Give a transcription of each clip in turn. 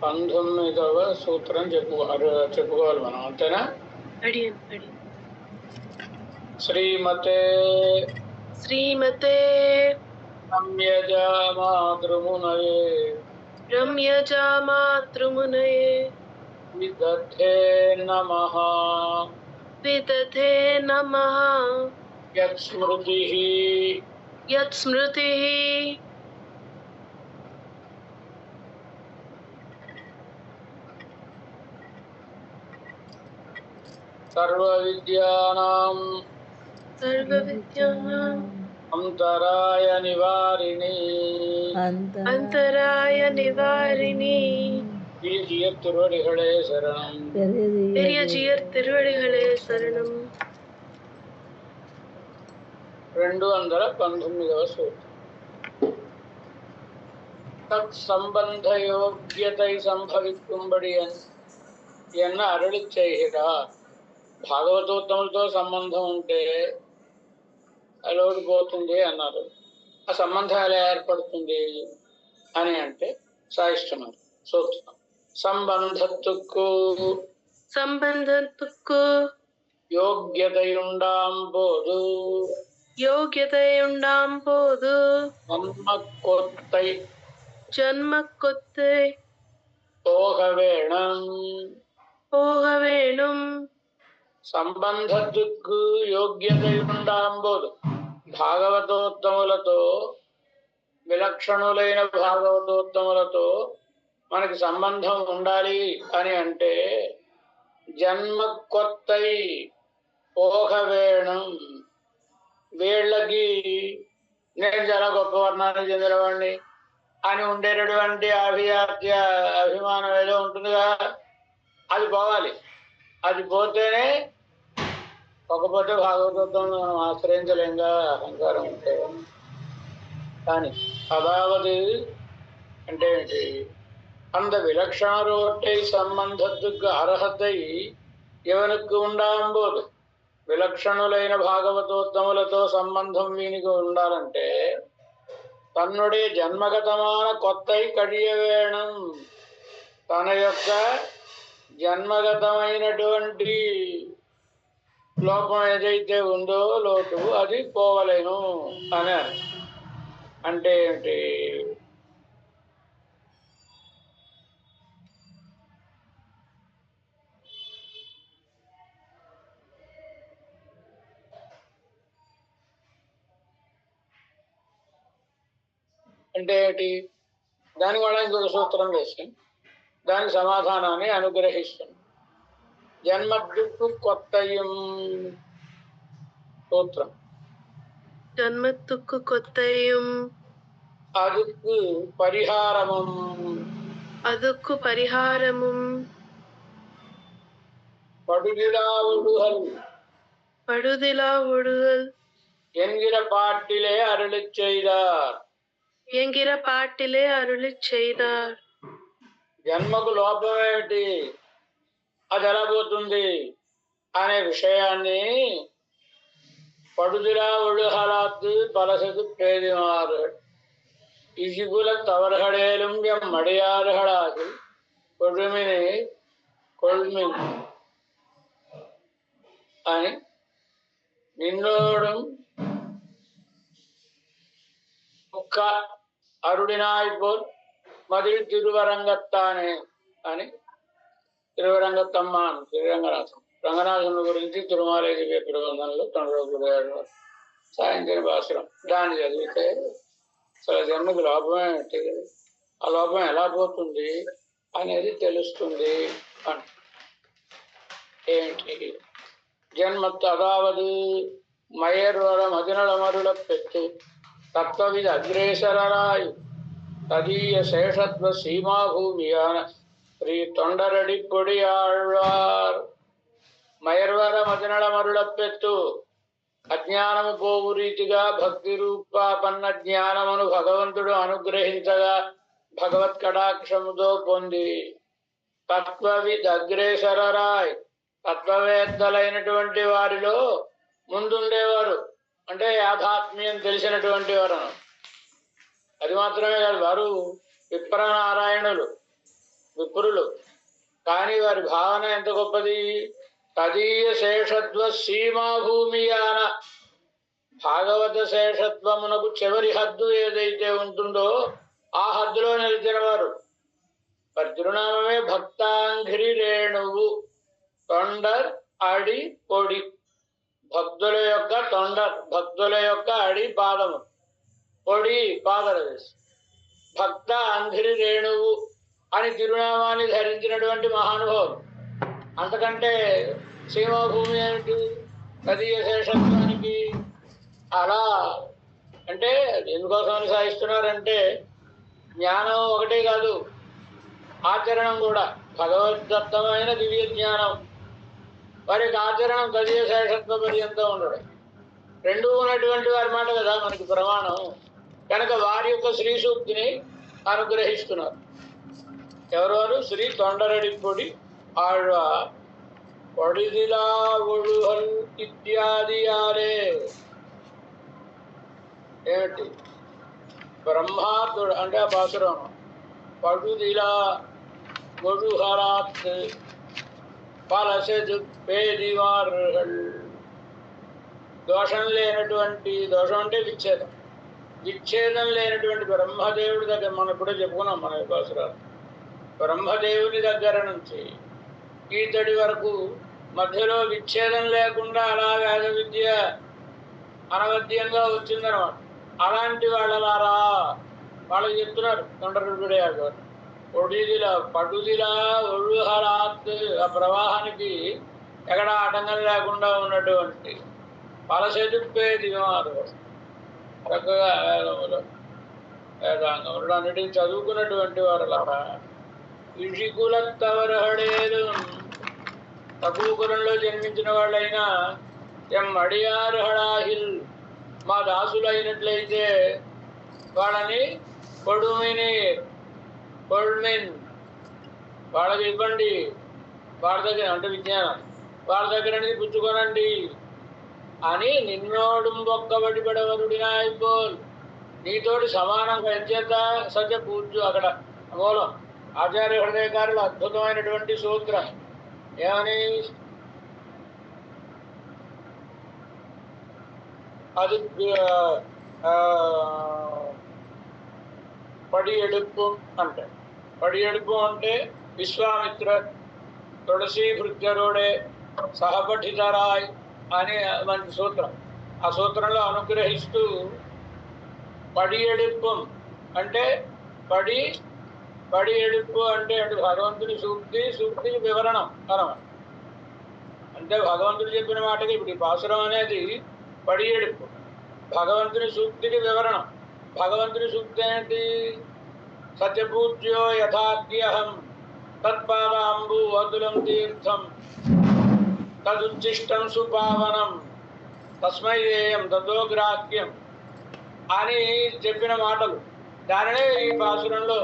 19వ సూత్రం చెప్పుకోవాలి మనం, అంతేనా? శ్రీమతే రమ్యజామాతృమునయే విదధే నమః యత్స్మృతిః సర్వవిద్యానాం అంతరాయ నివారిణి பெரிய திருவடிகளே சரணம். பெரிய திருவடிகளே சரணம். 219వ సూత్రం. தற்சம்பந்த யோக்கியத்தை సంభవిస్తుంబడి ఎన్న అరళి చేయరా. భాగవతోత్తములతో సంబంధం ఉంటే అలోడిపోతుంది అన్నారు. ఆ సంబంధం ఎలా ఏర్పడుతుంది అని అంటే సాయిష్టమని సూత్రం. సంబంధత్తుకు యోగ్యతయుండాంబోదు జన్మకొత్తై పోగవేణం. సంబంధత్తుకు యోగ్యతయుండాంబోదు, భాగవతోత్తములతో విలక్షణులైన భాగవతోత్తములతో మనకి సంబంధం ఉండాలి అని అంటే జన్మ కొత్తై పోగవేణం. వీళ్ళకి నేను చాలా గొప్ప వర్ణానికి చెందినవాడిని అని ఉండేటటువంటి అభిమానం ఏదో ఉంటుందిగా, అది పోవాలి. అది పోతేనే, ఒకపోతే భాగవతం మనం ఆశ్రయించలేంగా, అహంకారం ఉంటే. కానీ అదావది అంటే ఏంటి? அந்த விலக்ஷணரோட்டை సంబంధத்துக்கு అర్హతై ఎవరికి ఉండాంబోదు. విలక్షణులైన భాగవతోత్తములతో సంబంధం వీనికి ఉండాలంటే తన్నుడే జన్మగతమాన కొత్తై కడియవేణం. తన యొక్క జన్మగతమైనటువంటి లోపం ఏదైతే ఉందో, లోటు, అది పోవలేను అని అంటే ఏంటి? అంటే ఏంటి? దానికి కూడా ఇంకొక సూత్రం వేసి దానికి సమాధానాన్ని అనుగ్రహిస్తుంది. జన్మద్దుకు కొత్తయం సూత్రం. జన్మతుక్కు కొత్తయం అదుక్కు పరిహారమం పడుదిలా ఒడుగల్ என்கிற பாட்டிலே அருளிச் செய்தார். జన్మకు లోపం ఏమిటి, అది ఎలా పోతుంది అనే విషయాన్ని படுதிலா ஒழுகலாத்து பலசது பேதிமாறுகள் இசிகுல தவறுகளேலும் எம் மடியாறுகளாது கொழுமினே கொள்மின் అని నిన్నోடும் ఒక్క అరుడినాయిపోల్ మదిలి తిరువరంగత్తానే అని తిరువరంగత్తమ్మ శ్రీరంగనాథం. రంగనాథుని గురించి తిరుమల ప్రబంధంలో తొండరగురు సాయంత్రం భాస్కరం. దాన్ని చదివితే అసలు జన్మకు లోపం ఏంటి, ఆ లోపం ఎలా పోతుంది అనేది తెలుస్తుంది అని. ఏంటి జన్మత్తు అదావదు మయర్వర మదినల మరుల పెట్టు తత్వవిధ అగ్రేసరాయు తదీయ శేషత్వ సీమాభూమియాన శ్రీ తొండరడి పొడి ఆళ్వార్. మయర్వర మదినల మరుల పెట్టు అజ్ఞానము పోవు రీతిగా భక్తి రూపాపన్న జ్ఞానమును భగవంతుడు అనుగ్రహించగా భగవత్ కటాక్షముతో పొంది తత్వవిద్ అగ్రేసరాయ్, తత్వవేత్తలైనటువంటి వారిలో ముందుండేవారు, అంటే యాథాత్మ్యం తెలిసినటువంటి వారు. అది మాత్రమే కాదు, వారు విప్రనారాయణులు. విప్ర కానీ వారి భావన ఎంత గొప్పది. తదీయ శేషత్వ సీమా భూమియాన, భాగవత శేషత్వమునకు చివరి హద్దు ఏదైతే ఉంటుందో ఆ హద్దులో నిలిచిన వారు. వారి తిరునామమే భక్తాంఘ్రి రేణువు, తొండర్ అడి పొడి. భక్తుల యొక్క తొండర్, భక్తుల యొక్క అడి పాదము, పొడి పాదరవేసి, భక్త అంఘ్రి రేణువు అని తిరునామాన్ని ధరించినటువంటి మహానుభావులు. అంతకంటే సీమాభూమి ఏమిటి తదీయ శేషత్వానికి? అలా అంటే ఎందుకోసమని సాగిస్తున్నారంటే జ్ఞానం ఒకటే కాదు, ఆచరణం కూడా. భగవద్దత్తమైన దివ్య జ్ఞానం, వారికి ఆచరణం తదీయ శేషత్వ పర్యంతం ఉండడం. రెండూ ఉన్నటువంటి వారి మాట కదా మనకి ప్రమాణం. కనుక వారి యొక్క శ్రీ సూక్తిని అనుగ్రహిస్తున్నారు. ఎవరెవరు? శ్రీ తొండరడిపొడి ఆళ్వార్ పొడిదిలా ఒడుహల్ ఇత్యాది ఆరే. ఏమిటి? బ్రహ్మాతుడు అంటే ఆ పాసురం. పడుదిలా ఒడుహరాత్ పలసెదు పేదివార్హల్. దోషం లేనటువంటి, దోషం అంటే విచ్ఛేదం, విచ్ఛేదం లేనటువంటి బ్రహ్మదేవుడి దగ్గర, మనం ఇప్పుడే చెప్పుకున్నాం మన పాసురాలు. బ్రహ్మదేవుని దగ్గర నుంచి ఈతడి వరకు మధ్యలో విచ్ఛేదం లేకుండా అలా వేద విద్య అనవద్యంగా వచ్చిందనమాట. అలాంటి వాళ్ళలారా వాళ్ళకి చెప్తున్నారు తొండరుడే గారు. ఒడిదిలా పడుదిలా ఒడుహరాత్, ఆ ప్రవాహానికి ఎక్కడ ఆటంకం లేకుండా ఉన్నటువంటి పలసెదుప్పేది వారు చక్కగా వేదాంగములు అన్నిటిని చదువుకున్నటువంటి వారు లారా. ఇషికులత్తవరహడేరు, తక్కువ కులంలో జన్మించిన వాళ్ళైనా ఎం అడియారు హడాహిల్, మా దాసులైనట్లయితే వాళ్ళని కొడుమిని కొడుమిన్ వాళ్ళకి ఇవ్వండి, వాళ్ళ దగ్గర అంటే విజ్ఞానం వాళ్ళ దగ్గర అనేది పుచ్చుకోనండి అని నిన్నోడు ఒక్కబడి పడవరుడినా అయిపోల్, నీతోటి సమానంగా ఎంచేత సత్య పూజ్యు. అక్కడ మూలం ఆచార్య హృదయకారులు అద్భుతమైనటువంటి సూత్రం. ఏమని? అది పడి ఎడుపు అంటే, పడి ఎడుపు అంటే విశ్వామిత్ర తులసి భృత్యరుడే సహపఠితరాయ్ అనే మంచి సూత్రం. ఆ సూత్రంలో అనుగ్రహిస్తూ పడి ఎడుపు అంటే పడి పడి ఎడుపు అంటే భగవంతుని సూక్తి, సూక్తికి వివరణం అనమాట. అంటే భగవంతుడు చెప్పిన మాటకి ఇప్పుడు ఈ పాసురం అనేది పడి ఎడుపు, భగవంతుని సూక్తికి వివరణం. భగవంతుని సూక్తి ఏంటి? సత్యపూజ్యో యథాఖ్యహం తత్పాదాంబు వదులం తీర్థం తదుచ్చిష్టం సుపావనం తస్మై దేయం తదోగ్రాహ్యం అని చెప్పిన మాటలు. దానినే ఈ పాసురంలో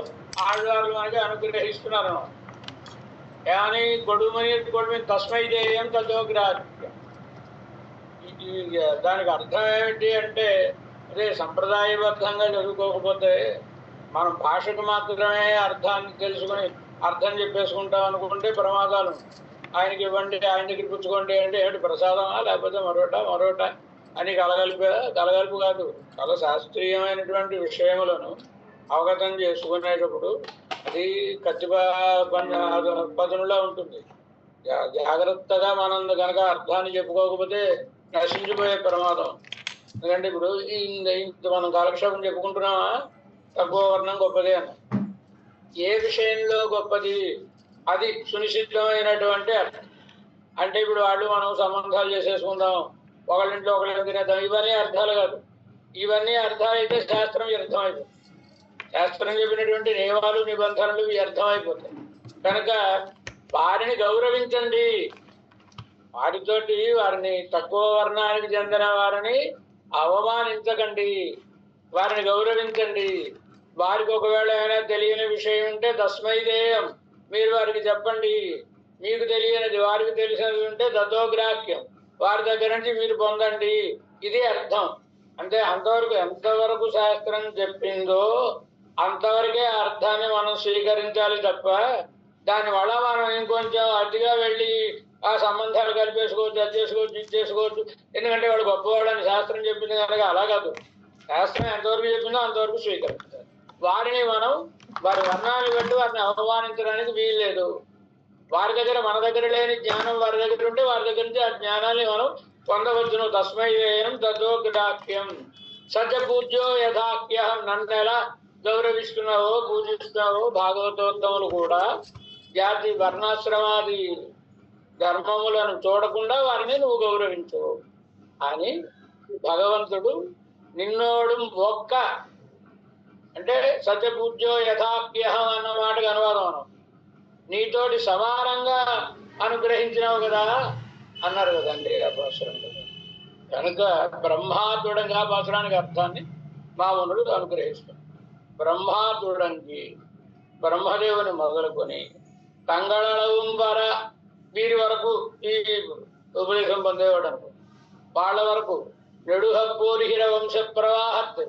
ఆళ్వార్లు మనకి అనుగ్రహిస్తున్నారు. ఏమని? కొడుమని తస్మై దేయం తదోగ్రాహ్యం. దానికి అర్థం ఏమిటి అంటే, అదే సంప్రదాయబద్ధంగా చదువుకోకపోతే మనం భాషకు మాత్రమే అర్థాన్ని తెలుసుకుని అర్థం చెప్పేసుకుంటాం అనుకుంటే ప్రమాదాలు. ఆయనకి ఇవ్వండి, ఆయన దగ్గర పుచ్చుకోండి అంటే ఏమిటి ప్రసాదమా, లేకపోతే మరోట అని కలగలుపు కాదు. చాలా శాస్త్రీయమైనటువంటి విషయములను అవగతం చేసుకునేటప్పుడు అది కత్తి పదునులా ఉంటుంది. జాగ్రత్తగా మనం కనుక అర్థాన్ని చెప్పుకోకపోతే నశించిపోయే ప్రమాదం. ఎందుకంటే ఇప్పుడు ఇంత మనం కాలక్షేపం చెప్పుకుంటున్నామా, తక్కువ వర్ణం గొప్పదే అన్న. ఏ విషయంలో గొప్పది అది సునిశ్చితమైనటువంటి అర్థం. అంటే ఇప్పుడు వాళ్ళు మనం సంబంధాలు చేసేసుకుందాం, ఒకళ్ళింట్లో ఒకళ్ళని తినేద్దాం, ఇవన్నీ అర్థాలు కాదు. ఇవన్నీ అర్థాలు అయితే శాస్త్రం వ్యర్థమైపోతుంది. శాస్త్రం చెప్పినటువంటి నియమాలు నిబంధనలు వ్యర్థమైపోతాయి. కనుక వారిని గౌరవించండి, వారితోటి వారిని తక్కువ వర్ణానికి చెందిన వారిని అవమానించకండి, వారిని గౌరవించండి. వారికి ఒకవేళ ఏమైనా తెలియని విషయం ఉంటే తస్మైదేయం, మీరు వారికి చెప్పండి. మీకు తెలియనిది వారికి తెలిసినది ఉంటే దతోగ్రాహ్యం, వారి దగ్గర నుంచి మీరు పొందండి. ఇది అర్థం. అంటే అంతవరకు ఎంతవరకు శాస్త్రం చెప్పిందో అంతవరకే అర్థాన్ని మనం స్వీకరించాలి తప్ప దాని వల్ల మనం ఇంకొంచెం అతిగా వెళ్ళి ఆ సంబంధాలు కలిపేసుకోవచ్చు, అది చేసుకోవచ్చు, ఇది చేసుకోవచ్చు. ఎందుకంటే వాడు గొప్పవాడని శాస్త్రం చెప్పింది కనుక అలా కాదు. శాస్త్రం ఎంతవరకు చెప్పిందో అంతవరకు స్వీకరిస్తారు. వారిని మనం వారి వర్ణాన్ని బట్టి వారిని అవమానించడానికి వీల్లేదు. వారి దగ్గర మన దగ్గర లేని జ్ఞానం వారి దగ్గర ఉంటే వారి దగ్గర నుంచి ఆ జ్ఞానాన్ని మనం పొందవచ్చును. తస్మై వేయం తద్వోగ్రాఖ్యం సత్య పూజ్యో యథాఖ్య. నన్ను ఎలా గౌరవిస్తున్నావో పూజిస్తున్నావో భాగవతోత్తములు కూడా జాతి వర్ణాశ్రమాది ధర్మములను చూడకుండా వారిని నువ్వు గౌరవించు అని భగవంతుడు నిన్నోడు ఒక్క అంటే సత్యపూజ్యో యథాప్యహం అన్న మాటకు అనువాదం మనం నీతోటి సమానంగా అనుగ్రహించినావు కదా అన్నారు కదండి ఆ పాసురంలో. కనుక బ్రహ్మాతుడంగా పాసురానికి అర్థాన్ని మామూలుడు అనుగ్రహిస్తాడు. బ్రహ్మాతుడంకి బ్రహ్మదేవుని మొదలుకొని తంగళం వర వీరి వరకు ఈ ఉపదేశం పొందేవాడు అనుకో, వాళ్ళ వరకు నెడుహప్పూరిహిర వంశ ప్రవాహత్.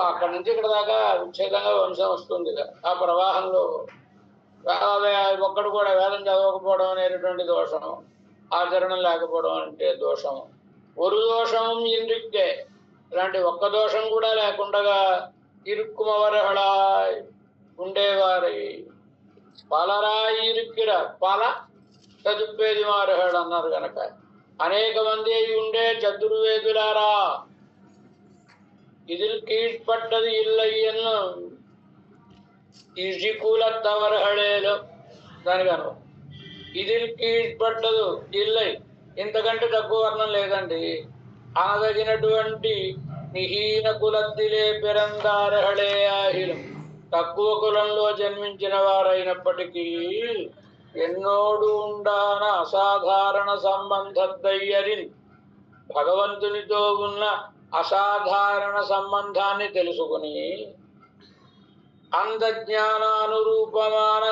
అక్కడి నుంచి ఇక్కడ దాకా విచ్ఛేదంగా వంశం వస్తుంది. ఆ ప్రవాహంలో ఒక్కడు కూడా వేదం చదవకపోవడం అనేటటువంటి దోషం, ఆచరణం లేకపోవడం అంటే దోషం. ఒరు దోషం ఇంద్రిక్కే, ఇలాంటి ఒక్క దోషం కూడా లేకుండా ఇరుక్కుమవరహళ ఉండేవారి పలరాయి ఇరుక్కిర పల చదుప్పేది మారహడు అన్నారు కనుక అనేక మంది ఉండే చతుర్వేదులారా இதில் கீழ்ப்பட்டது இல்லை என்னும் ఇజికూలత్తవరహళేలో దానికి అను ఇదిల్ కీழ்పట్టదు ఇల్లై, ఇంతకంటే తక్కువ వర్ణం లేదండి. అనదగినటువంటి నిహీన కులద్దిలే పిరందారహళే ఆహిలం, తక్కువ కులంలో జన్మించిన వారైనప్పటికీ ఎన్నోడు ఉండాన అసాధారణ సంబంధద్దయ్యరిన్, భగవంతునితో ఉన్న అసాధారణ సంబంధాన్ని తెలుసుకుని అందజ్ఞానానురూపమాన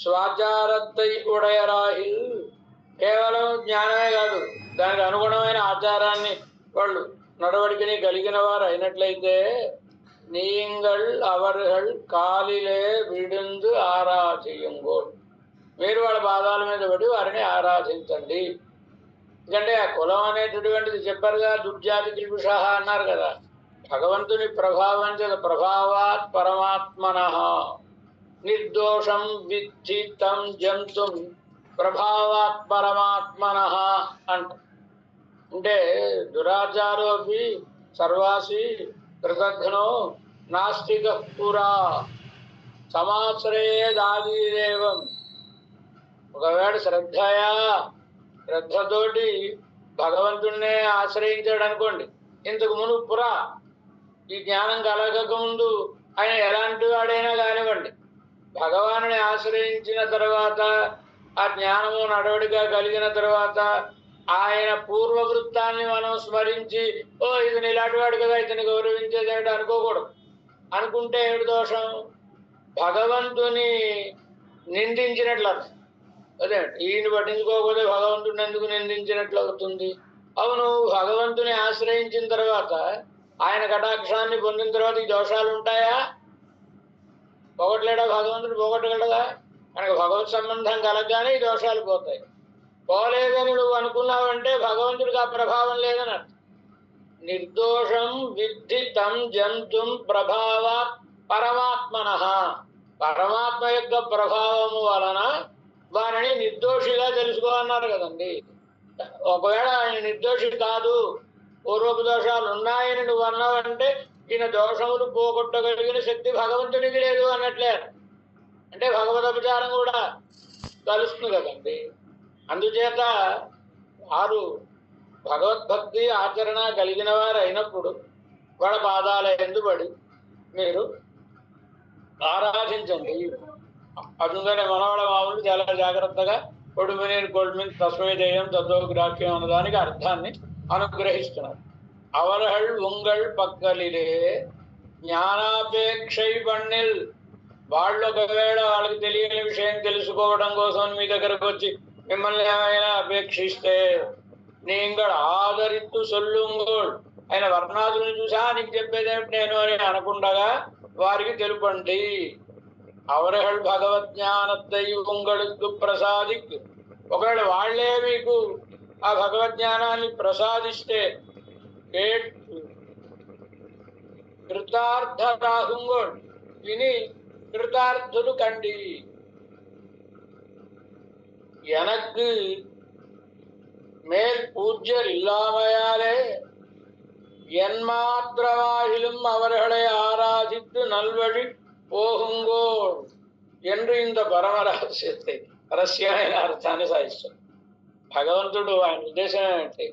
స్వాచారత్తై ఉడయరాహిల్, కేవలం జ్ఞానమే కాదు దానికి అనుగుణమైన ఆచారాన్ని వాళ్ళు నడవడికని కలిగిన వారు అయినట్లయితే நீங்கள் அவர்கள் కాలిలే విడుందు ఆరాధింగోల్, మీరు వాళ్ళ పాదాల మీద పడి వారిని ఆరాధించండి. ఎందుకంటే ఆ కులం అనేటటువంటిది చెప్పారుగా, దుర్జాతి కిల్బిష అన్నారు కదా. భగవంతుని ప్రభావం చేత ప్రభావాత్ పరమాత్మన నిర్దోషం విద్ధి తం జంతుం ప్రభావాత్ పరమాత్మన అంట. అంటే దురాచారోపి సర్వాసి కృతఘ్నో నాస్తిక పురా సమాశ్రయేదాదిదేవం. ఒకవేళ శ్రద్ధతోటి భగవంతుణ్ణే ఆశ్రయించాడు అనుకోండి, ఇంతకు మునుపు పురా ఈ జ్ఞానం కలగక ముందు ఆయన ఎలాంటి వాడైనా కానివ్వండి, భగవానుని ఆశ్రయించిన తర్వాత ఆ జ్ఞానము నడవడిగా కలిగిన తర్వాత ఆయన పూర్వవృత్తాన్ని మనం స్మరించి ఇతను ఇలాంటి వాడు కదా ఇతని గౌరవించేదేమిటి అనుకోకూడదు. అనుకుంటే ఏమిటి దోషం? భగవంతుని నిందించినట్లు అర్థం. అదే ఈయన పట్టించుకోకపోతే భగవంతుని ఎందుకు నిందించినట్లు అవుతుంది? అవును, భగవంతుని ఆశ్రయించిన తర్వాత ఆయన కటాక్షాన్ని పొందిన తర్వాత ఈ దోషాలు ఉంటాయా? పోగొట్టలేడా భగవంతుడు? పోగొట్టగలదా? మనకు భగవత్ సంబంధం కలగగానే ఈ దోషాలు పోతాయి. పోలేదని నువ్వు అనుకున్నావంటే భగవంతుడికి ఆ ప్రభావం లేదని అర్థం. నిర్దోషం విద్ధి తం జంతుం ప్రభావ పరమాత్మన, పరమాత్మ యొక్క ప్రభావము వలన వారిని నిర్దోషిగా తెలుసుకో అన్నారు కదండి. ఒకవేళ ఆయన నిర్దోషి కాదు, పూర్వపు దోషాలు ఉన్నాయని నువ్వు అన్నావంటే ఈయన దోషములు పోగొట్టగలిగిన శక్తి భగవంతునికి లేదు అన్నట్లే. అంటే భగవదపచారం కూడా కలుస్తుంది కదండి. అందుచేత వారు భగవద్భక్తి ఆచరణ కలిగిన వారు అయినప్పుడు వాళ్ళ పాదాల ఎందుబడి మీరు ఆరాధించండి. అందుకనే మనవాళ్ళ మామూలు చాలా జాగ్రత్తగా కొడుమిని కొడుమిని తస్మైదేయం తత్వగ్రాహ్యం అన్నదానికి అర్థాన్ని అనుగ్రహిస్తున్నారు. అవరహళ్ ఉంగళ్ పక్కలిలే జ్ఞానాపేక్షై పణ్ణిల్, వాళ్ళు ఒకవేళ వాళ్ళకి తెలియని విషయం తెలుసుకోవడం కోసం మీ దగ్గరకు వచ్చి మిమ్మల్ని ఏమైనా అపేక్షిస్తే நீங்கள் ఆదరిత్తు సొల్లుంగోల్, ఆయన వర్ణాదులను చూసా నీకు చెప్పేదేమిటి నేను అని అనకుండగా వారికి తెలుపండి. அவர்கள் பகவத் ஞானத்தை உங்களுக்கு பிரசாதிக்கு ఒకవేళ వాళ్లే మీకు ఆ భగవద్ జ్ఞానాన్ని ప్రసాదిస్తే கேட்டு கிருத்தார்த்தராகுங்கோள் இனி கிருத்தார்த்தரு கண்டி எனக்கு மேல் பூஜ்யர் இல்லாமையாலே என்மாத்திரமாகிலும் அவர்களை ஆராதித்து நல்வழி పోహుంగోడ్ என்று இந்த పరమ రహస్యத்தை రహస్యమైన అర్థాన్ని సాధిస్తాడు భగవంతుడు. ఆయన ఉద్దేశం ఏమిటి?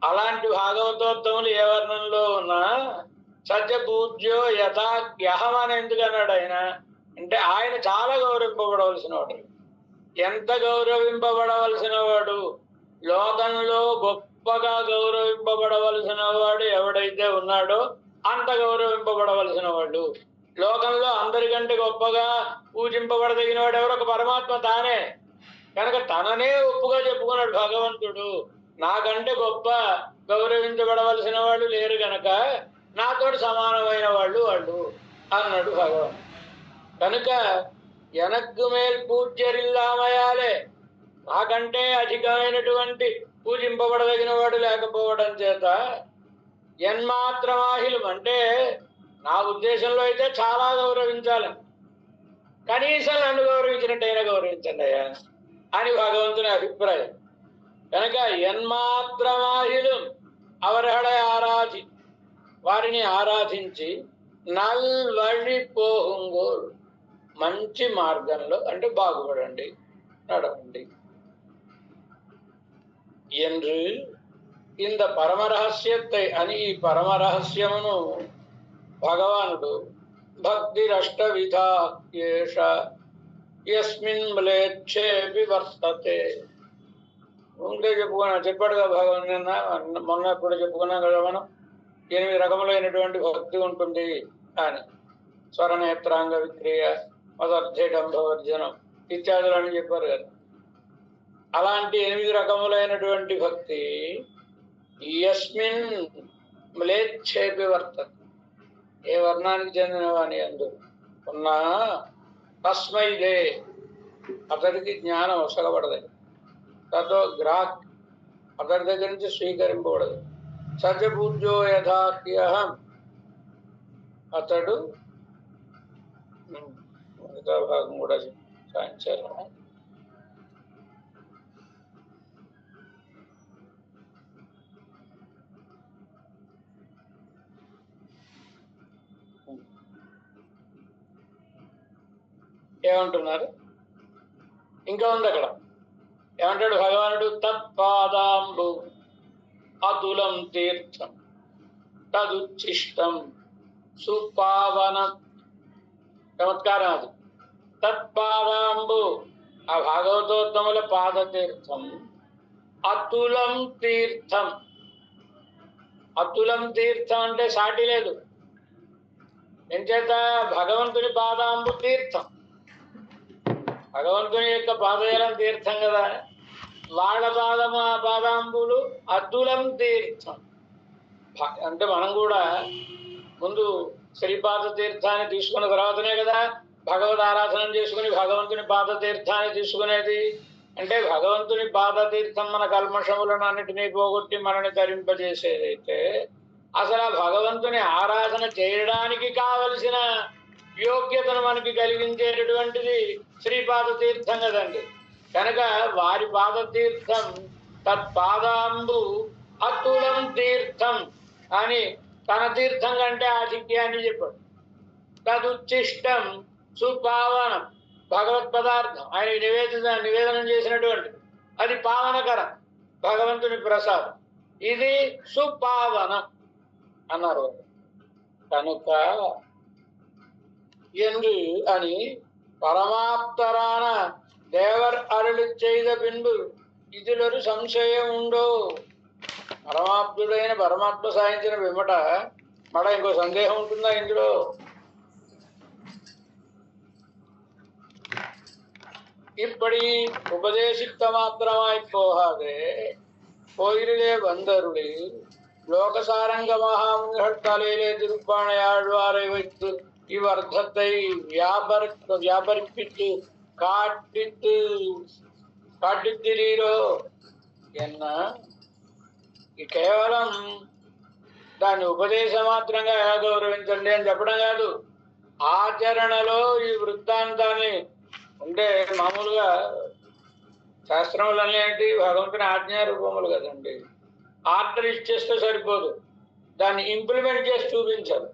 అలాంటి భాగవతోత్తములు ఏ వర్ణంలో ఉన్నా సత్యపూజ్యో యథాగ్యహం అని ఎందుకు అన్నాడు ఆయన అంటే ఆయన చాలా గౌరవింపబడవలసిన వాడు. ఎంత గౌరవింపబడవలసిన వాడు? లోకంలో గొప్పగా గౌరవింపబడవలసిన వాడు ఎవడైతే ఉన్నాడో అంత గౌరవింపబడవలసిన వాడు. లోకంలో అందరికంటే గొప్పగా పూజింపబడదగిన వాడు ఎవరు? ఒక పరమాత్మ తానే. కనుక తననే ఒప్పుగా చెప్పుకున్నాడు భగవంతుడు. నాకంటే గొప్ప గౌరవించబడవలసిన వాళ్ళు లేరు కనుక నాతోటి సమానమైన వాళ్ళు అన్నాడు భగవాన్. కనుక ఎనక్కు మేల్ పూజ్యరిల్లామయాలే, నాకంటే అధికమైనటువంటి పూజింపబడదగిన వాడు లేకపోవడం చేత ఎన్మాత్రమాహిలం అంటే నా ఉద్దేశంలో అయితే చాలా గౌరవించాలని, కనీసం నన్ను గౌరవించినట్టయినా గౌరవించండి అయ్యా అని భగవంతుని అభిప్రాయం. కనుక ఎన్మాత్రమాహిలం అవరహడే ఆరాధి, వారిని ఆరాధించి నల్వళి పోహుంగోల్, మంచి మార్గంలో అంటే బాగుపడండి, నడవండి என்று இந்த పరమరహస్యத்தை అని ఈ పరమరహస్యమును భగవానుడు భక్తిరష్టవిధ ఏష యస్మిన్ మ్లేచ్ఛేపి వర్తతే ముందే చెప్పాడుగా భగవాన్. మొన్న కూడా చెప్పుకున్నాం కదా మనం, 8 రకములైనటువంటి భక్తి ఉంటుంది అని. స్వరనేత్రాంగ విక్రియ, మదర్థేడంభవర్జనం ఇత్యాదులని చెప్పారు కదా. అలాంటి 8 రకములైనటువంటి భక్తి యస్మిన్ మ్లేచ్ఛేపి వర్తతే, ఏ వర్ణానికి చెందిన వాని అందు ఉన్నా తస్మైదే, అతడికి జ్ఞానం వసగబడదు. తతో గ్రాహ్, అతడి దగ్గర నుంచి స్వీకరింపబడదు. సత్యపూజ్యో యథాహ్యహం, అతడు మిగతా భాగం కూడా సాధించారు. ఏమంటున్నారు? ఇంకా ఉంది అక్కడ. ఏమంటాడు భగవానుడు? తత్పాదాంబు అతులం తీర్థం తదుచ్చిష్టం సుపావనం. చమత్కారం అది. తత్పాదాంబు, ఆ భాగవతోత్తముల పాదతీర్థం. అతులం తీర్థం, అతులం తీర్థం అంటే సాటి లేదు. ఎంచేత? భగవంతుని పాదాంబు తీర్థం, భగవంతుని యొక్క పాదజలం తీర్థం కదా. వాళ్ళ పాదాంబులు అతులం తీర్థం అంటే మనం కూడా ముందు శ్రీపాద తీర్థాన్ని తీసుకున్న తర్వాతనే కదా భగవద్ ఆరాధన చేసుకుని భగవంతుని పాద తీర్థాన్ని తీసుకునేది. అంటే భగవంతుని పాద తీర్థం మన కల్మషములను అన్నిటినీ పోగొట్టి మనని తరింపజేసేదైతే అసలు ఆ భగవంతుని ఆరాధన చేయడానికి కావలసిన యోగ్యతను మనకి కలిగించేటటువంటిది శ్రీపాద తీర్థం కదండి. కనుక వారి పాదతీర్థం తత్పాదాంబు అతులం తీర్థం అని తన తీర్థం కంటే ఆధిక్యాన్ని చెప్పాడు. తదుచ్చిష్టం సుపావనం, భగవత్ పదార్థం ఆయన నివేదనం చేసినటువంటి అది పావనకరం, భగవంతుని ప్రసాదం. ఇది సుపావనం అన్నారు. కనుక என்று అని పరమాప్తరాన దేవర్ అరుళి చేద పిన్బు ఇదిలొరు సంశయం ఉండో. పరమాప్తుడైన పరమాత్మ సాధించిన విమట మడ ఇంకో సందేహం ఉంటుందా ఇందులో? இப்படி உபதேசித்த மாத்திரமாய் போகாதே கோயிலே வந்தருளி லோகசாரங்க மகாமுனிகள் தலையிலே திருப்பானை ஆழ்வாரை வைத்து இவ்வர்த்தத்தை வியாபரிப்பித்து కాటిత్తిరీరో ఎన్న ఈ కేవలం దాన్ని ఉపదేశ మాత్రంగా ఎలా గౌరవించండి అని చెప్పడం కాదు, ఆచరణలో ఈ వృత్తాంతాన్ని అంటే మామూలుగా శాస్త్రములన్నీ ఏంటి భగవంతుని ఆజ్ఞారూపములు కదండి. ఆర్డర్ ఇచ్చేస్తే సరిపోదు, దాన్ని ఇంప్లిమెంట్ చేసి చూపించాలి.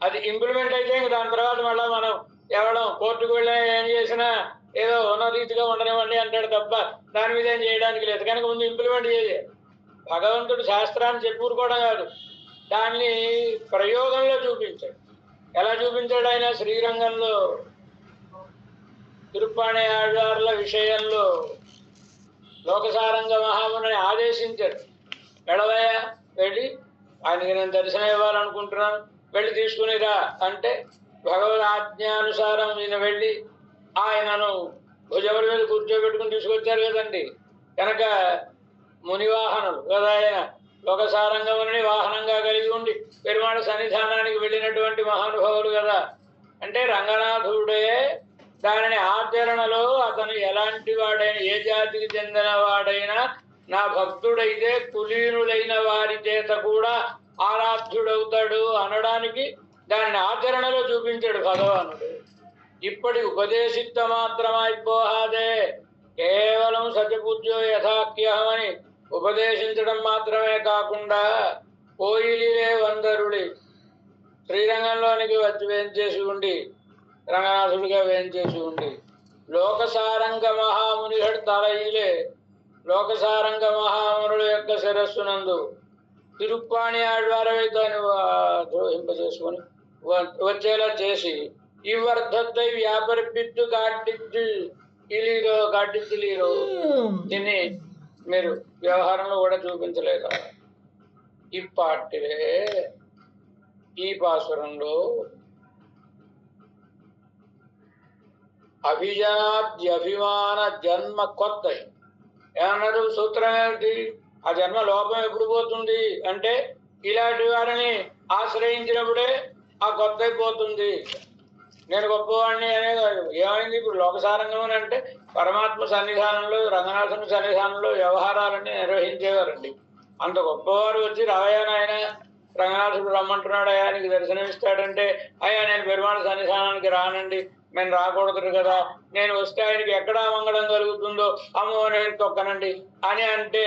అది ఇంప్లిమెంట్ అయితే ఇంక దాని తర్వాత మళ్ళీ మనం ఎవడం కోర్టుకు వెళ్ళినా ఏం చేసినా ఏదో ఉన్న రీతిగా ఉండనివ్వండి అంటాడు తప్ప దాని మీద ఏం చేయడానికి లేదు. కనుక ముందు ఇంప్లిమెంట్ చేయాలి. భగవంతుడు శాస్త్రాన్ని చెప్పుకోవడం కాదు, దాన్ని ప్రయోగంలో చూపించాడు. ఎలా చూపించాడు ఆయన? శ్రీరంగంలో తిరుప్పాణి ఆళ్వార్ల విషయంలో లోకసారంగ మహాముని ఆదేశించాడు, వెళ్ళవయ్యా, వెళ్ళి ఆయనకి నేను దర్శనం ఇవ్వాలనుకుంటున్నాను, వెళ్ళి తీసుకునిరా అంటే భగవద్ ఆజ్ఞానుసారం ఈయన వెళ్ళి ఆయనను భుజముల మీద కూర్చోబెట్టుకుని తీసుకొచ్చారు కదండి. కనుక మునివాహనులు కదా ఆయన, లోకసారంగముని వాహనంగా కలిగి ఉండి పెరుమాళ సన్నిధానానికి వెళ్ళినటువంటి మహానుభావులు కదా. అంటే రంగనాథుడే దానిని ఆచరణలో అతను ఎలాంటి వాడైనా, ఏ జాతికి చెందిన వాడైనా నా భక్తుడైతే కులీనులైన వారి చేత కూడా ఆరాధ్యుడవుతాడు అనడానికి దానిని ఆచరణలో చూపించాడు భగవానుడు. ఇప్పటి ఉపదేశిత మాత్రమైపోహాదే, కేవలం సత్యపూజ్యో యథాఖ్యమని ఉపదేశించడం మాత్రమే కాకుండా కోయిలిలే వందరుడి శ్రీరంగంలోనికి వచ్చి వేంచేసి ఉండి, రంగనాథుడిగా వేంచేసి ఉండి, లోకసారంగ మహామునిగడు తలయిలే లోకసారంగ మహామునుల యొక్క శిరస్సునందు తిరుప్పాణి ఆళ్వారవై దాన్ని ద్రోహింపజేసుకొని వచ్చేలా చేసి ఇవర్ధத்தை వ్యాపరిపిత్తు కాటిత్తిలీరో దీన్ని మీరు వ్యవహారంలో కూడా చూపించలేదా? ఇప్పాటిలే ఈ పాసురంలో అభిజనాద్యభిమాన జన్మ కొత్త ఏమన్నారు? సూత్రం ఏమిటి? ఆ జన్మ లోపం ఎప్పుడు పోతుంది అంటే ఇలాంటి వారిని ఆశ్రయించినప్పుడే ఆ కొత్త అయిపోతుంది. నేను గొప్పవాడిని అనే కాదు. ఏమైంది ఇప్పుడు లోకసారంగం అంటే పరమాత్మ సన్నిధానంలో, రంగనాథుని సన్నిధానంలో వ్యవహారాలన్నీ నిర్వహించేవారండి. అంత గొప్పవారు వచ్చి రావయ్యాను ఆయన రంగనాథుడు రమ్మంటున్నాడు, ఆయనకి దర్శనమిస్తాడంటే అయ్యా నేను పెరుమాళ సన్నిధానానికి రానండి, నేను రాకూడదు కదా, నేను వస్తే ఆయనకి ఎక్కడా మంగళం కలుగుతుందో అమ్మో నేను తొక్కనండి అని అంటే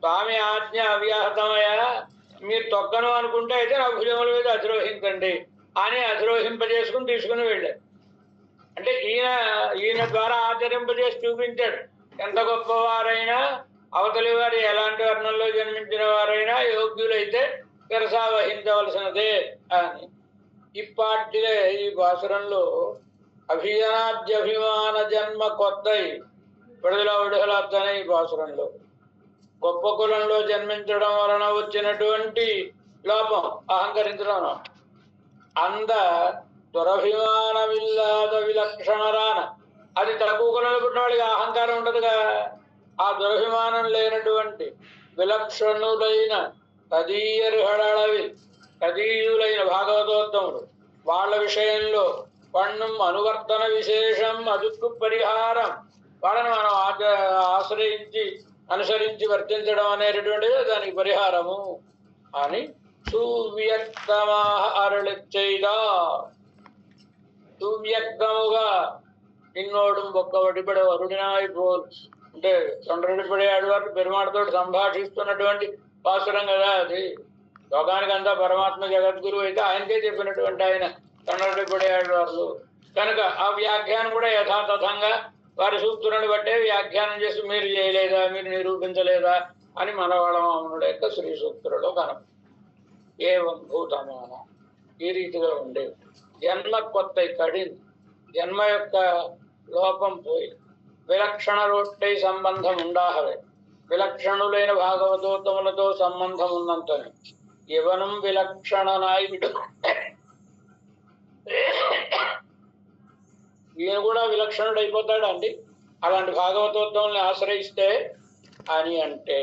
స్వామి ఆజ్ఞ అవ్యాహతమయ్యా, మీరు తొక్కను అనుకుంటే అయితే నా భుజముల మీద అధిరోహించండి అని అధిరోహింపజేసుకుని తీసుకుని వెళ్ళారు. అంటే ఈయన ద్వారా ఆచరింపజేసి చూపించాడు. ఎంత గొప్పవారైనా, అవతలి వారు ఎలాంటి వర్ణంలో జన్మించిన వారైనా యోగ్యులైతే శిరసా వహించవలసినదే అని. ఇప్పాటిలే ఈ పాసురంలో అభిజనాద్యభిమాన జన్మ కొత్తై విడుదలవుతానే ఈ పాసురంలో గొప్ప కులంలో జన్మించడం వలన వచ్చినటువంటి లోపం అహంకరించడం, అంద దురభిమానమిల్లాద విలక్షణరాన, అది తక్కువ కులంలో పుట్టిన వాడికి అహంకారం ఉండదుగా. ఆ దురభిమానం లేనటువంటి విలక్షణులైన తదీయులైన భాగవతోత్తముడు వాళ్ళ విషయంలో పన్నం అనువర్తన విశేషం అదుక్కు పరిహారం, వాళ్ళని మనం ఆశ్రయించి అనుసరించి వర్తించడం అనేటటువంటిది దానికి పరిహారము అని సువ్యక్తమాహ అరళిచ్చైదా. సువ్యక్తముగా నిన్నోడు ఒక్క వడిపడే వరుడినాయిపోల్ అంటే తొండరెడ్డిపడే ఆడవారు పెరుమాడితో సంభాషిస్తున్నటువంటి పాసురం కదా అది. లోకానికి అంతా పరమాత్మ జగద్గురు అయితే ఆయనకే చెప్పినటువంటి ఆయన తొండరెడ్డిపడే ఆడవారు కనుక ఆ వ్యాఖ్యానం కూడా యథాతథంగా వారి సూక్తులను బట్టే వ్యాఖ్యానం చేసి మీరు చేయలేదా, మీరు నిరూపించలేదా అని మనవాళమామునుడు యొక్క శ్రీ సూక్తులలో కనుక ఏవం భూతమాన ఈ రీతిగా ఉండే జన్మ కొత్త కడింది, జన్మ యొక్క లోపం పోయి విలక్షణ రొట్టై సంబంధం ఉండాహవే, విలక్షణులైన భాగవతోత్తములతో సంబంధం ఉన్నంతని యవనం విలక్షణనాయి విడు ఈయన కూడా విలక్షణుడు అయిపోతాడు అండి అలాంటి భాగవతోత్తముల్ని ఆశ్రయిస్తే అని అంటే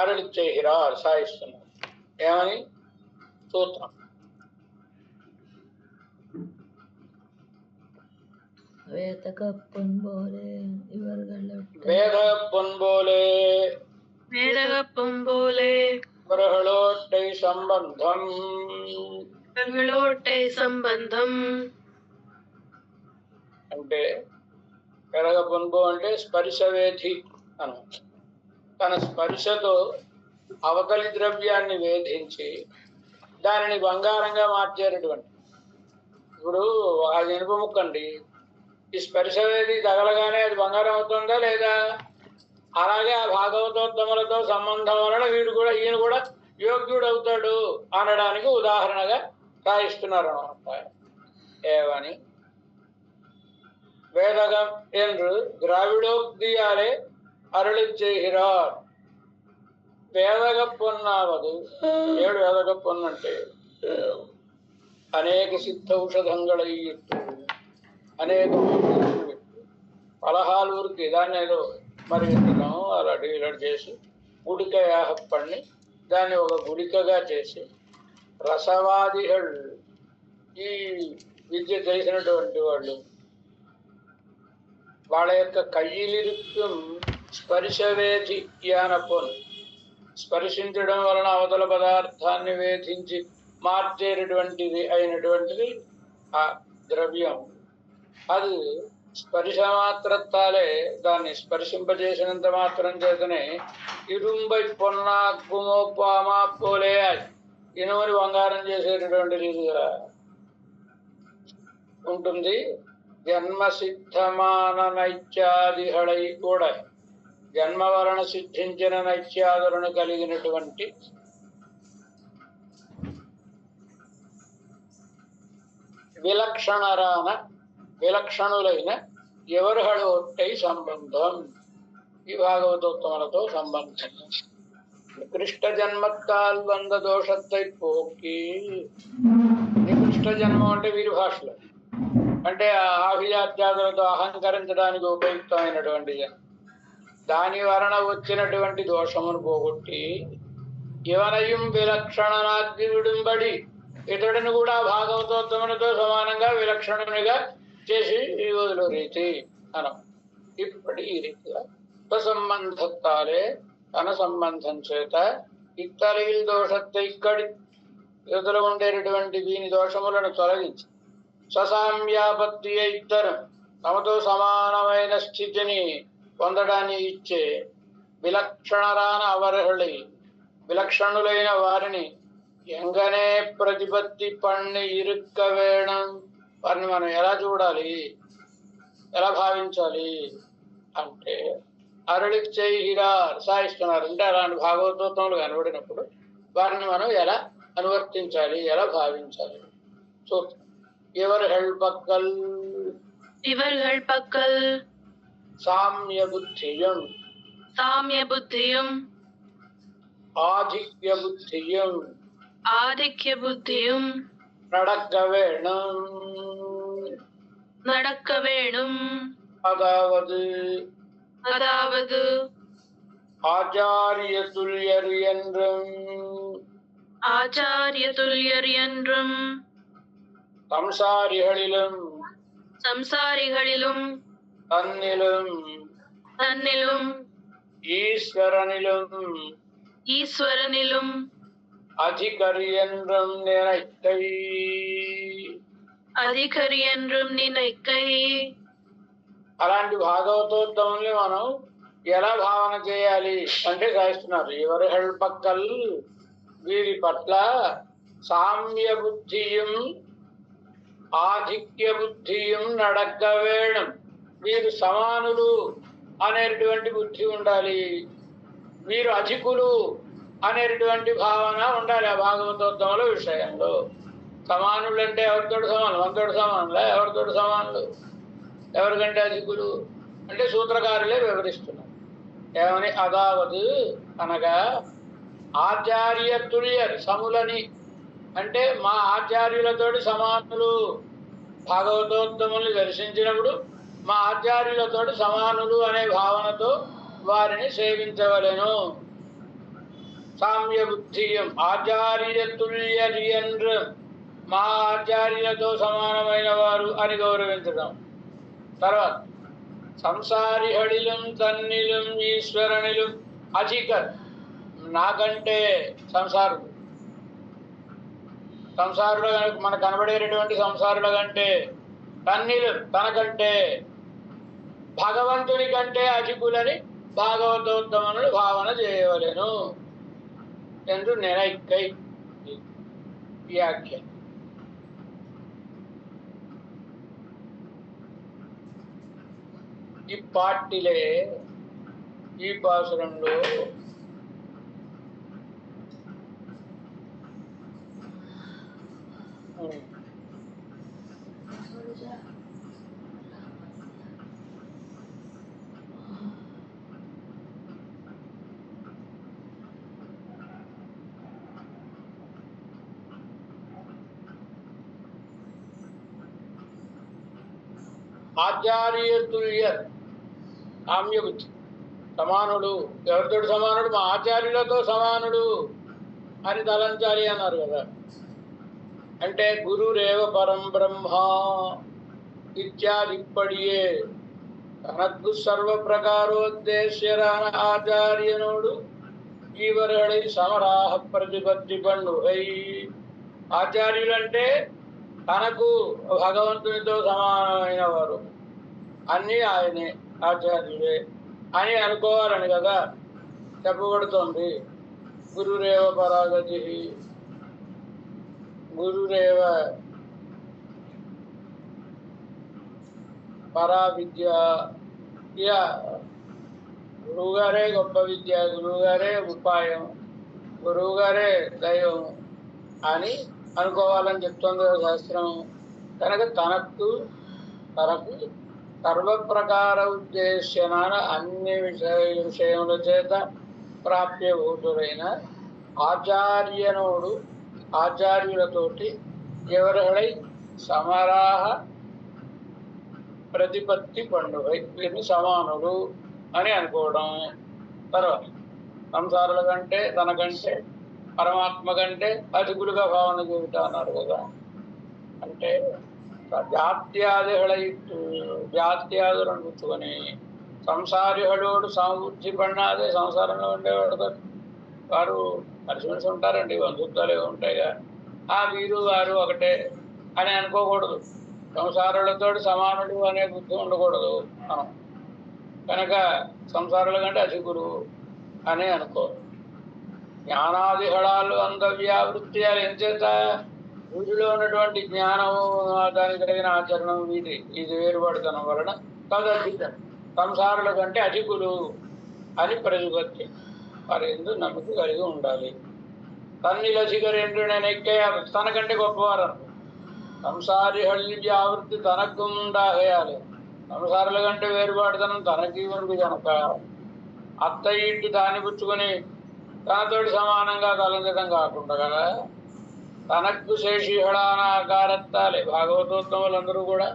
అరళిచ్చేహిరా సాయిస్తున్నాడు. ఏమని? సూత్రం. வேதக பொன்போலே இவர்களோட்டை సంబంధం అంటే పెరగ పొన్బో అంటే స్పర్శవేధి అను. తన స్పర్శతో అవతలి ద్రవ్యాన్ని వేధించి దానిని బంగారంగా మార్చేటటువంటి. ఇప్పుడు అది ఇనుప ముక్కండి, ఈ స్పర్శవేది తగలగానే అది బంగారం అవుతుందా లేదా? అలాగే ఆ భాగవతోత్తములతో సంబంధం వలన ఈయన కూడా యోగ్యుడు అవుతాడు అనడానికి ఉదాహరణగా రాయిస్తున్నారు అన్నమాట. ఏవని வேதகம் என்று திராவிடோக்தியாலே அருளிச் செய்கிறார். వేదక పొన్నావదు. 7 వేదక పొన్నంటే అనేక సిద్ధౌషధంగళై ఇట్టు, అనేక పలహాలూరికి దాన్ని ఏదో మరిగించడం అలాంటి ఇలాంటి చేసి గుడికయాహ పండి దాన్ని ఒక గుడికగా చేసి రసవాదిகள் ఈ విద్య చేసినటువంటి వాళ్ళు వాళ్ళ యొక్క కయ్యిలిరుక్కు స్పర్శవేధి యానపోన్, స్పర్శించడం వలన అవతల పదార్థాన్ని వేధించి మార్చేటటువంటిది అయినటువంటిది ఆ ద్రవ్యం. అది స్పర్శ మాత్రత్తాలే, దాన్ని స్పర్శింపజేసినంత మాత్రం చేతనే ఇరుంబై పొన్నాకుమోపామా పోలే ఇనుమని బంగారం చేసేటటువంటి రీతిగా ఉంటుంది. జన్మసిద్ధమాన నైత్యాదిహళై కూడా జన్మ వలన సిద్ధించిన నైత్యాదులను కలిగినటువంటి విలక్షణులైన ఎవరుహళోట్టై సంబంధం, ఈ భాగవతోత్తములతో సంబంధం. నికృష్ట జన్మత్కాల్ వంద దోషత్తై పోకి. నికృష్ట జన్మం అంటే వీరి భాషలో అంటే ఆభిజాత్యాదులతో అహంకరించడానికి ఉపయుక్తమైనటువంటి జన్మ. దాని వలన వచ్చినటువంటి దోషమును పోగొట్టి ఇవనయం విలక్షణనాగ్ని విడుంబడి ఇతడిని కూడా భాగవతోత్తమునితో సమానంగా విలక్షణునిగా చేసి ఈ వదిలో రీతి అనం. ఇప్పటి ఈ రీతిగా స్వసంబంధత్తాలే తన సంబంధం చేత ఇత్తలిల్ దోషత్త ఇక్కడి యువతలో ఉండేటటువంటి దీని దోషములను తొలగించి స్వసామ్యాపత్తి ఇద్దరు తమతో సమానమైన స్థితిని పొందడాన్ని ఇచ్చే విలక్షణరాన అవరహళి విలక్షణులైన వారిని ఎంగనే ప్రతిపత్తి పణ్ణి ఇరుక్క వేయడం, వారిని మనం ఎలా చూడాలి, ఎలా భావించాలి అంటే అరుళిచ్చైహిరార్ సాయిస్తున్నారు. అంటే అలాంటి భాగవతోత్తములు కనబడినప్పుడు వారిని మనం ఎలా అనువర్తించాలి, ఎలా భావించాలి చూద్దాం. இவர்கள் பக்கல் சாமிய புத்தியும் ஆதிக்ய புத்தியும் நடக்க வேணும். அதாவது ஆச்சாரிய துல்யர் என்றும் சம்சாரிகளிலும் தன்னிலும் ஈஸ்வரனிலும் அதிகரி என்றும் நினைக்கை. అలాంటి భాగవతోత్తముల్ని మనం ఎలా భావన చేయాలి అంటే చేస్తున్నారు. ఎవరి పక్కల్ వీరి పట్ల సామ్య బుద్ధియం ఆధిక్య బుద్ధియం నడక్క వేయడం, వీరు సమానులు అనేటువంటి బుద్ధి ఉండాలి, వీరు అధికులు అనేటువంటి భావన ఉండాలి ఆ భాగవతోత్తముల విషయంలో. సమానులు అంటే ఎవరితోటి సమానులు? మనతోటి సమానులే. ఎవరితోటి సమానులు? ఎవరికంటే అధికులు అంటే సూత్రకారులే వివరిస్తున్నారు. ఏమని? అదావదు అనగా ఆచార్య తుల్యర్ సములని అంటే మా ఆచార్యులతోటి సమానులు. భాగవతోత్తముల్ని దర్శించినప్పుడు మా ఆచార్యులతోటి సమానులు అనే భావనతో వారిని సేవించవలెను. సామ్య బుద్ధియం ఆచార్య తుల్యరియన్రు మా ఆచార్యులతో సమానమైన వారు అని గౌరవించడం. తర్వాత సంసారిహడిలం తన్నిలం ఈశ్వరనిలం అధికర్ నాకంటే సంసారుడు మనకు కనబడేటటువంటి సంసారుల కంటే తన్నిలు తనకంటే భగవంతుని కంటే అధికులని భాగవతోత్తమనులు భావన చేయవలెను ಎಂದು ನೆನೈಕ್ಕೈ వ్యాఖ్య. ఈ పార్టీలే ఈ పాసురంలో ఆచార్య తుల్య సామ్య బుద్ధి సమానుడు. ఎవరితో సమానుడు? మా ఆచార్యులతో సమానుడు అని తలంచాలి అన్నారు కదా. అంటే గురురేవ పరం బ్రహ్మ ఇత్యాదిప్పడియే తనకు సర్వ ప్రకారోద్దేశ్యరాన ఆచార్యనుడు ఈవరళి సమరాహ ప్రతిపత్తి పండుగై. ఆచార్యులంటే తనకు భగవంతునితో సమానమైన వారు, అన్నీ ఆయనే ఆచార్యులే అని అనుకోవాలని కదా చెప్పబడుతోంది. గురురేవ పరాగతి, గురురేవ పరా విద్య. ఇక గురువుగారే గొప్ప విద్య, గురువుగారే ఉపాయం, గురువుగారే దైవం అని అనుకోవాలని చెప్తుంది శాస్త్రం. కనుక తనకు సర్వప్రకార ఉద్దేశ్యనాన అన్ని విషయముల చేత ప్రాప్యభూతుడైన ఆచార్యనుడు ఆచార్యులతోటి ఎవరై సమరాహ ప్రతిపత్తి పండుగ వీరిని సమానుడు అని అనుకోవడం. తర్వాత సంసారుల కంటే తనకంటే పరమాత్మ కంటే అధికులుగా భావన చేయుట అన్నారు కదా. అంటే జాత్యాదులను పుచ్చుకొని సంసారిహడోడు సమబుద్ధి పడినాదే సంసారంలో ఉండేవాడు. వారు కలిసిమెలిసి ఉంటారండి, బంధుత్వాలు ఏవి ఉంటాయిగా. వీరు వారు ఒకటే అని అనుకోకూడదు. సంసారులతో సమానుడు అనే బుద్ధి ఉండకూడదు మనం. కనుక సంసారుల కంటే అధికులు అని అనుకో. జ్ఞానాదిహళాలు అంతవ్యావృత్తి అని ఎంచేత వీటిలో ఉన్నటువంటి జ్ఞానము దానికి కలిగిన ఆచరణం ఇది వేరుపడతనం వలన తదధికం సంసారుల కంటే అధికులు అని ప్రతిపత్తి వారి ఎందు నమ్మకం కలిగి ఉండాలి. తన్నిలసిగరేంద్రు నేను ఎక్కే తనకంటే గొప్పవారు. సంసారి హళ్ళి ఆవృత్తి తనకు ఉండాలి. సంసారుల కంటే వేరుపాటుతనం తనకి ఉంది కనుక అత్త ఇంటి దాన్ని పుచ్చుకొని తనతోటి సమానంగా తలంచడం కాకుండా కదా తనకు శేషిహళానాకారత్తాలి. భాగవతోత్తములందరూ కూడా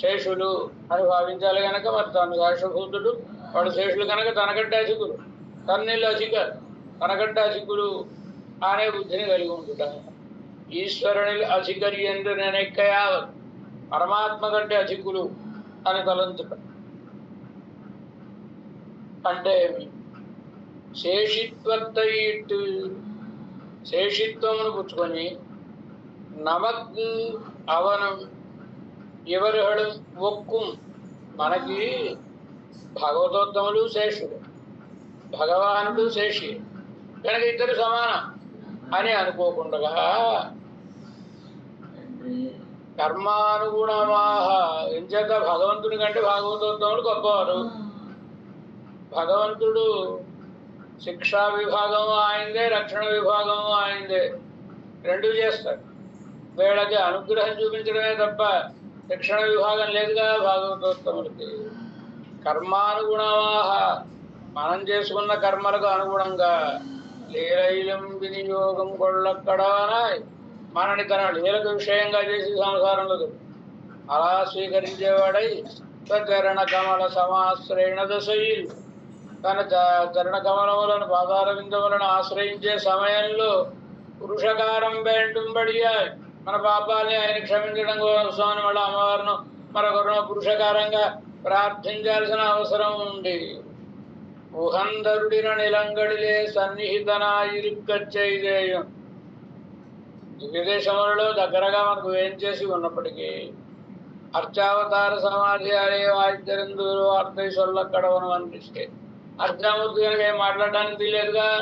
శేషులు అని భావించాలి కనుక మరి తను శేషభూతుడు, వాడు శేషులు కనుక తనకంటే అధికులు. తన్నిళ్ళు అధిక తనకంటే అధికులు అనే బుద్ధిని కలిగి ఉంటున్నాను. ఈశ్వరుని అధికర్యందు నేనెక్కయావత్ పరమాత్మ కంటే అధికులు అని తలంచుట అంటే శేషిత్వత్తయిట్టు శేషిత్వమును పుచ్చుకొని నమకు అవనం ఎవరిహడు ఒక్కుం. మనకి భాగవతోత్తములు శేషుడు, భగవానుడు శేషి కనుక ఇద్దరు సమానం అని అనుకోకుండా కర్మానుగుణమాహ ఎంచేత భగవంతుని కంటే భాగవతోత్తములు గొప్పవారు. భగవంతుడు శిక్షా విభాగం ఆయనదే, రక్షణ విభాగం ఆయనదే, రెండు చేస్తాడు. వీళ్ళకి అనుగ్రహం చూపించడమే తప్ప శిక్షణ విభాగం లేదుగా భాగవతోత్తములకి. కర్మానుగుణమాహ మనం చేసుకున్న కర్మలకు అనుగుణంగా లీలైలం వినియోగం కొళ్ళక్కడానా మనని తన లీలకు విషయంగా చేసి సంసారంలో అలా స్వీకరించేవాడై స్వచరణ కమల సమాశ్రయణ దశయిల్ తన చరణ కమలములను పాదార విందములను ఆశ్రయించే సమయంలో పురుషకారం వెంటుంబడియాయి. మన పాపాలని ఆయన క్షమించడం కోసం మళ్ళీ అమ్మవారిను మరొకరు పురుషకారంగా ప్రార్థించాల్సిన అవసరం ఉంది. ఉహందరుడిన నిలంగడిలే సన్నిహితనాయిరుక్కచ్చైదేయం. విదేశములలో దగ్గరగా మనకు ఏం చేసి ఉన్నప్పటికీ అర్చావతార సమాధి అనే వాయిద్యరందులు వార్తై సొల్లక్కడవను అనిపిస్తే అర్చామూర్తి కనుక ఏం మాట్లాడడానికి తెలియదుగా.